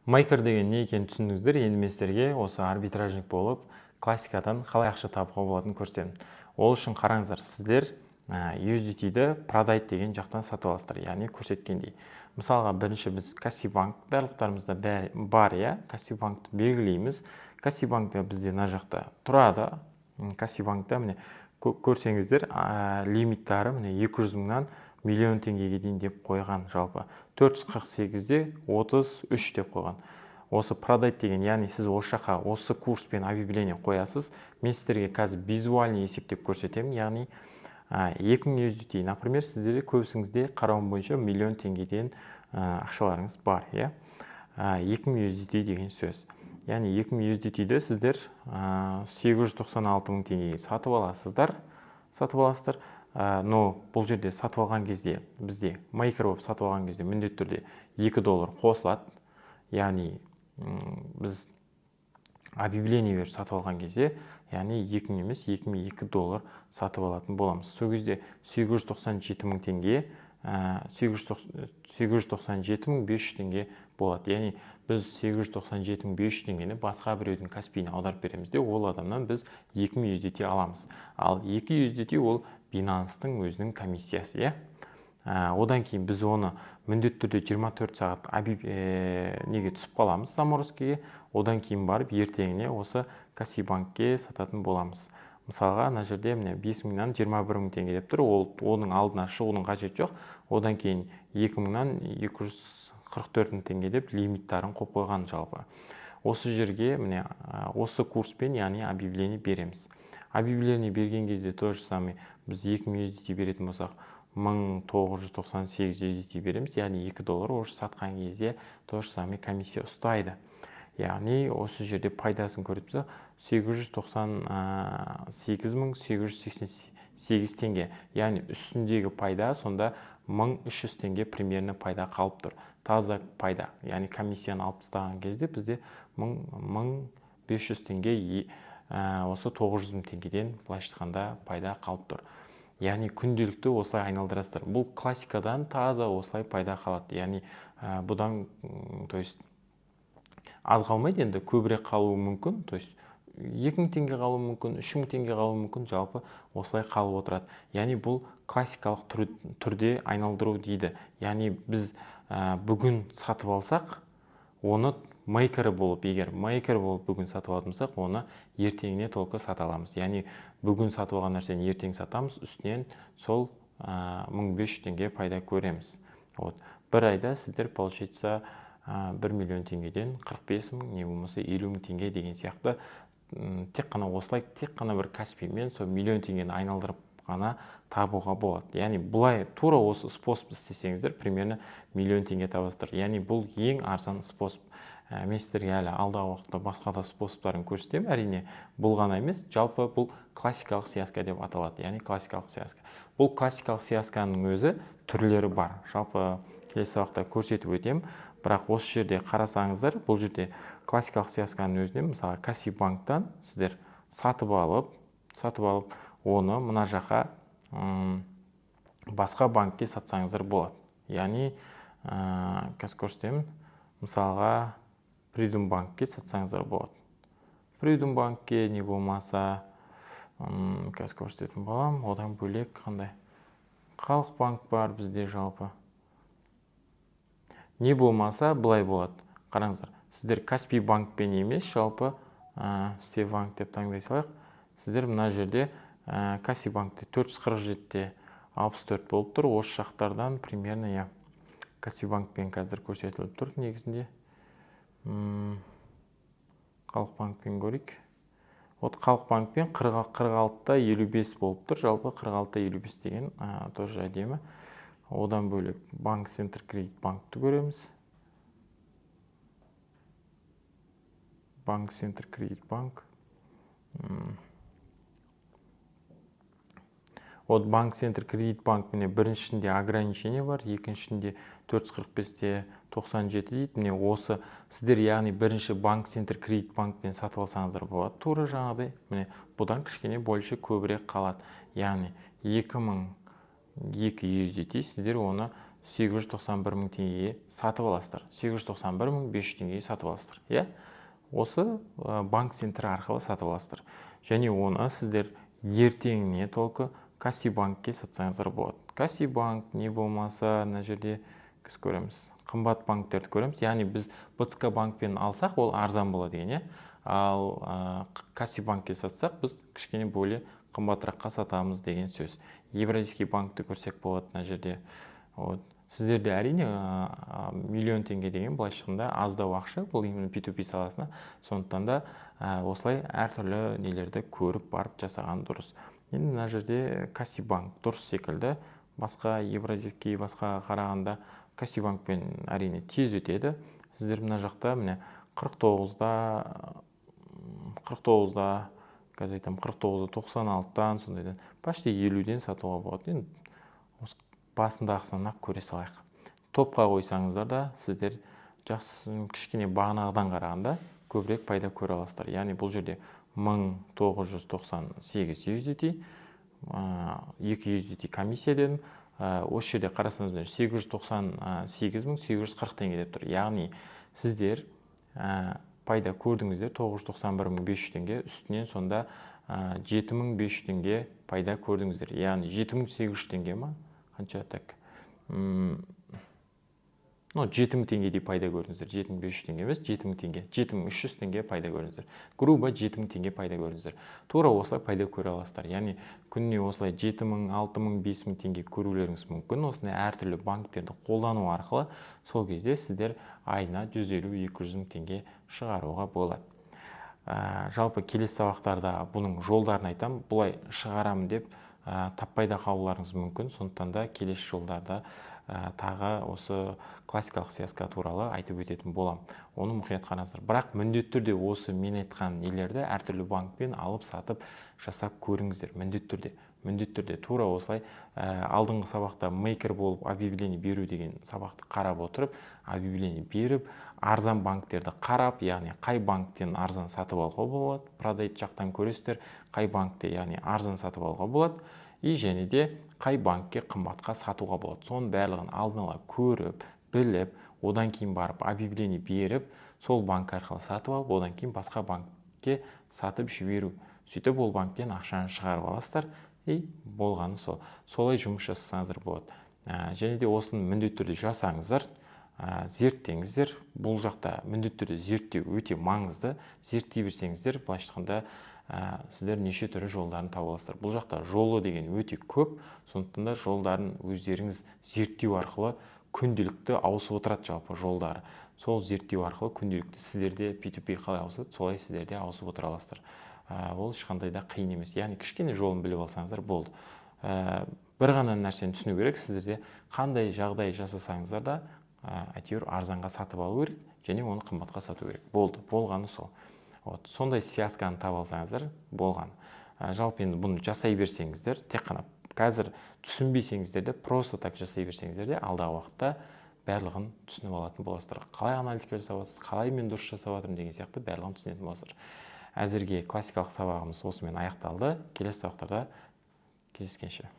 Майкер деген не екенін түсіндіңіздер, енді мен сіздерге осы арбитражник болып классикадан қалай ақша табуға болатынын көрсетемін. Ол үшін қараңыздар, сіздер USDT-ді продать деген жақтан сатып аласыздар, яғни көрсеткендей. Мысалға бірінші біз Кассибанк, барлықтарымызда бар, иә, Кассибанкты белгілейміз. Кассибанкта бізде мына жақта тұрады. Кассибанкта міне көрсеңіздер, лимиттары міне 200 мыңнан миллион теңгеге дейін деп қойған, жалпы 448-де 33 деп қойған. Осы продать деген, яғни сіз осы жаққа осы курспен объявление қоясыз. Мен сіздерге қазір визуальный есептеп көрсетемін, яғни 2000 USDT, например, сіздерде көбісіңізде қарауым бойынша миллион теңгеден ақшаларыңыз бар, иә. 2000 USDT деген сөз. Яғни 2000 USDT-ді сіздер 796 мың теңгеге сатып аласыздар. Но бұл жерде сатып алған кезде, бізде майкер болып сатып алған кезде міндетті түрде $2 қосылады. Яғни біз объявление беріп сатып алған кезде, яғни 2000 емес, $2002 сатып алатын боламыз. Сол кезде 797 мың теңге, 797 мың 500 теңге болады. Яғни біз 797 мың 500 теңгені басқа біреудің Каспийіне аударып береміз де, ол адамнан біз 2000 USDT аламыз. Ал 2 USDT ол Binance-тың өзінің комиссиясы, иә. Одан кейін біз оны міндетті түрде 24 сағат неге түсіп қаламыз, заморозкеге. Одан кейін барып ертеңіне осы Кассибанкке сататын боламыз. Мысалға, мына жерде 5 мыңнан 21 мың теңге деп тұр, оның алдына шығудың қажеті жоқ. Одан кейін 2 мыңнан 244 мың теңге деп лимиттарын қойып қойған жалпы. Осы жерге міне осы курспен, яғни объявление береміз. Объявление берген кезде то же самое, біз 2000 USDT беретін болсақ, 1998 USDT береміз, яғни $2 уже сатқан кезде то же самое комиссия ұстайды. Яғни осы жерде пайдасын көріп тұрсақ, 798 мың 888 теңге. Яғни үстіндегі пайда сонда 1300 теңге примерно пайда қалып тұр. Таза пайда, яғни комиссияны алып тастаған кезде бізде 1500 теңге, осы 900 мың теңгеден былайша айтқанда пайда қалып тұр. Яғни күнделікті осылай айналдырасыздар. Бұл классикадан таза осылай пайда қалады. Яғни бұдан, то есть аз қалмайды, енді көбірек қалуы мүмкін, то есть 2000 теңге қалуы мүмкін, 3000 теңге қалуы мүмкін, жалпы осылай қалып отырады. Яғни бұл классикалық түрде айналдыру дейді. Яғни біз бүгін сатып алсақ, оны майкері болып, егер майкер болып бүгін сатып алдымызсақ, оны ертеңіне толқы сата аламыз. Яғни бүгін сатып алған нәрсені ертең сатамыз, үстінен сол 1500 теңге пайда көреміз. Бір айда сіздер получается 1 миллион теңгеден 45 мың, не болмаса 50 мың теңге деген сияқты тек қана осылай, тек қана бір Каспиймен сол миллион теңгені айналдырып ғана табуға болады. Яғни бұлай тура осы способ істесеңіздер, примерно миллион теңге табасыздар. Яғни бұл ең арзан способ. Мен сіздерге әлі алдағы уақытта басқа да спосоптарын көрсетемін. Әрине бұл ғана емес, жалпы бұл классикалық связка деп аталады. Яғни классикалық связка. Бұл классикалық связканың өзі түрлері бар. Жалпы келесі сабақта көрсетіп өтемін. Бірақ осы жерде қарасаңыздар, бұл жерде классикалық связканың өзіне, мысалы Кассибанктан сіздер сатып алып, оны мына жаққа басқа банкке сатсаңыздар болады. Яғни қазір көрсетемін, мысалға Freedom банкке сатсаңыздар болады. Freedom банкке не болмаса, қазір көрсететін болам, одан бөлек қандай. Халық банк бар бізде жалпы. Не болмаса былай болады. Қараңыздар, сіздер Каспий банкпен емес, жалпы Севбанк деп таңдай салайық. Сіздер мына жерде Кассибанкте 447-те 64 болып тұр. Осы шақтардан примерно Кассибанкпен қазір көрсетіліп тұр негізінде. Халық банкпен көрейік. Халық банкпен 46-та 55 болып тұр. Жалпы 46-та 55 деген тоже әдемі. Одан бөлек Банк Центр Кредит банкты көреміз. Банк Центр Кредит банк. Банк Центр Кредит банк міне біріншінде ограничение бар, екіншінде 445-те 97 дейді. Міне осы сіздер яғни бірінші Банк Центр Кредит банкпен сатып алсаңыздар болады. Тура жаңағыдай. Міне бұдан кішкене больше көбірек қалады. Яғни 2002 USDT сіздер оны 891 мың теңгеге сатып аласыздар. 891 мың 500 теңгеге сатып аласыздар. Иә? Осы банк центрі арқылы сатып аласыздар. Және оны сіздер ертеңіне толқы Кассибанкке сатсаңыздар болады. Кассибанк не болмаса, мына жерде біз көреміз. Қымбат банктерді көреміз. Яғни біз БЦК банкпен алсақ, ол арзан болады деген, ал Кассибанкке сатсақ, біз кішкене бөле қымбатыраққа сатамыз деген сөз. Евразийский банкті көрсек болады мына жерде. Сіздерде әрине миллион теңге деген былай шыққанда аздау ақша, бұл именно P2P саласына. Сондықтан да осылай әртүрлі нелерді көріп барып жасаған дұрыс. Енді мына жерде Кассибанк дұрыс секілді. Басқа Евразийский басқа қарағанда Кассибанкпен әрине тез өтеді. Сіздер мына жақта міне 49-да, қазір айтам 49-да 96-дан сондайдан почти 50-ден сатуға болады. Енді басындағысынан ақ көре салайық. Топқа қойсаңыздар да сіздер жақсы кішкене бағанағыдан қарағанда көбірек пайда көре аласыздар. Яғни бұл жерде 1998 USDT, 2 USDT комиссиядан, осы жерде қарасаңыздар 898.840 теңге деп тұр. Яғни сіздер пайда көрдіңіздер 991.500 теңге, үстінен сонда 7.500 теңге пайда көрдіңіздер. Яғни 7.800 теңге ма? Қанша так? 7.000 теңгедей пайда көрдіңіздер. 7.500 теңге емес, 7.000 теңге. 7.300 теңге пайда көрдіңіздер. Грубо 7.000 теңге пайда көрдіңіздер. Тура осылай пайда көре аласыздар. Яғни күніне осылай 7.000, 6.000, 5.000 теңге көрулеріңіз мүмкін. Осындай әртүрлі банктерді қолдану арқылы сол кезде сіздер айына 150-200 теңге шығаруға болады. Жалпы келесі сабақтарда бұның жолдарын айтам. Бұлай шығарамын деп таппай да қалуларыңыз мүмкін. Сондықтан да келесі жолдарда тағы осы классикалық связка туралы айтып өтетін болам. Оны мұқият қараңыздар. Бірақ міндетті түрде осы мен айтқан нелерді әртүрлі банкпен алып сатып жасап көріңіздер. Міндетті түрде тура осылай алдыңғы сабақта мейкер болып объявление беру деген сабақты қарап отырып, объявление беріп, арзан банктерді қарап, яғни қай банктен арзан сатып алуға болады, продайт жақтан көресіздер, қай банкте яғни арзан сатып алуға болады, және де қай банкке қымбатқа сатуға болады. Соның барлығын алдын ала көріп, біліп, одан кейін барып объявление беріп, сол банк арқылы сатып алып, одан кейін басқа банкке сатып жіберу. Сөйтіп ол банктен ақшаны шығарып аласыздар, болғаны сол. Солай жұмыс жасасаңыздар болады. Және де осыны міндетті түрде жасаңыздар, зерттеңіздер. Бұл жақта міндетті түрде зерттеу өте маңызды. Зерттей берсеңіздер, былай айтқанда сіздер неше түрлі жолдарын таба аласыздар. Бұл жақта жолы деген өте көп, сондықтан да жолдарын өздеріңіз зерттеу арқылы күнделікті ауысып отырады жалпы жолдары. Сол зерттеу арқылы күнделікті сіздерде P2P қалай ауысады, солай сіздерде ауысып отыра аласыздар. Ол ешқандай да қиын емес. Яғни кішкене жолын біліп алсаңыздар болды. Бір ғана нәрсені түсіну керек, сіздерде қандай жағдай жасасаңыздар да әйтеуір арзанға сатып алу керек, және оны қымбатқа сату керек. Болғаны сол. Сондай связканы таба алсаңыздар болған. Жалпы енді бұны жасай берсеңіздер, тек қана қазір түсінбесеңіздер де, просто так жасай берсеңіздер де, алдағы уақытта барлығын түсініп алатын боласыздар. Қалай аналитика жасап жатырсыз, қалай мен дұрыс жасап жатырмын деген сияқты барлығын түсінетін боласыздар. Әзірге классикалық сабағымыз осымен аяқталды. Келесі сабақтарда кездескенше.